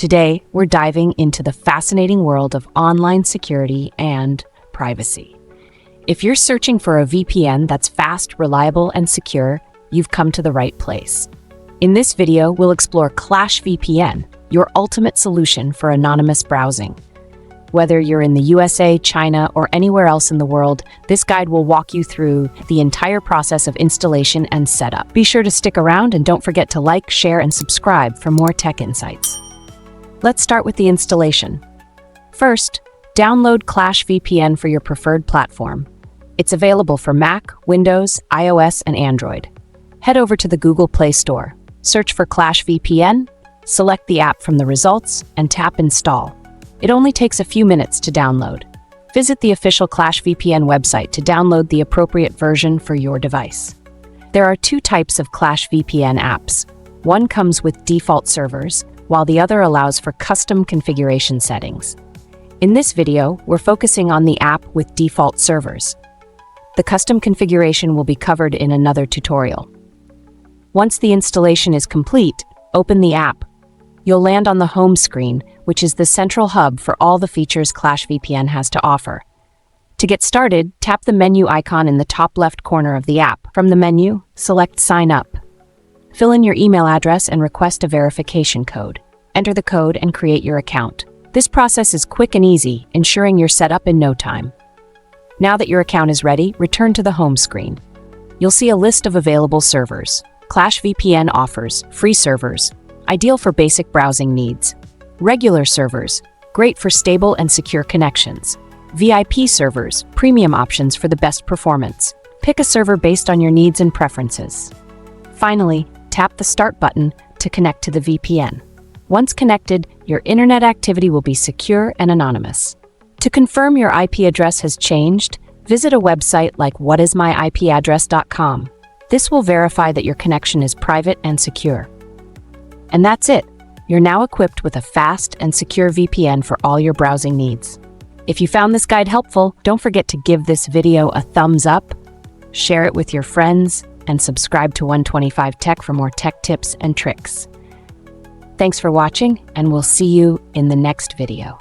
Today, we're diving into the fascinating world of online security and privacy. If you're searching for a VPN that's fast, reliable, and secure, you've come to the right place. In this video, we'll explore Clash VPN, your ultimate solution for anonymous browsing. Whether you're in the USA, China, or anywhere else in the world, this guide will walk you through the entire process of installation and setup. Be sure to stick around and don't forget to like, share, and subscribe for more tech insights. Let's start with the installation. First, download Clash VPN for your preferred platform. It's available for Mac, Windows, iOS, and Android. Head over to the Google Play Store, search for Clash VPN, select the app from the results, and tap Install. It only takes a few minutes to download. Visit the official Clash VPN website to download the appropriate version for your device. There are two types of Clash VPN apps. One comes with default servers, while the other allows for custom configuration settings. In this video, we're focusing on the app with default servers. The custom configuration will be covered in another tutorial. Once the installation is complete, open the app. You'll land on the home screen, which is the central hub for all the features Clash VPN has to offer. To get started, tap the menu icon in the top left corner of the app. From the menu, select Sign Up. Fill in your email address and request a verification code. Enter the code and create your account. This process is quick and easy, ensuring you're set up in no time. Now that your account is ready, return to the home screen. You'll see a list of available servers. Clash VPN offers free servers, ideal for basic browsing needs. Regular servers, great for stable and secure connections. VIP servers, premium options for the best performance. Pick a server based on your needs and preferences. Finally, tap the Start button to connect to the VPN. Once connected, your internet activity will be secure and anonymous. To confirm your IP address has changed, visit a website like whatismyipaddress.com. This will verify that your connection is private and secure. And that's it. You're now equipped with a fast and secure VPN for all your browsing needs. If you found this guide helpful, don't forget to give this video a thumbs up, share it with your friends, and subscribe to 125 Tech for more tech tips and tricks. Thanks for watching, and we'll see you in the next video.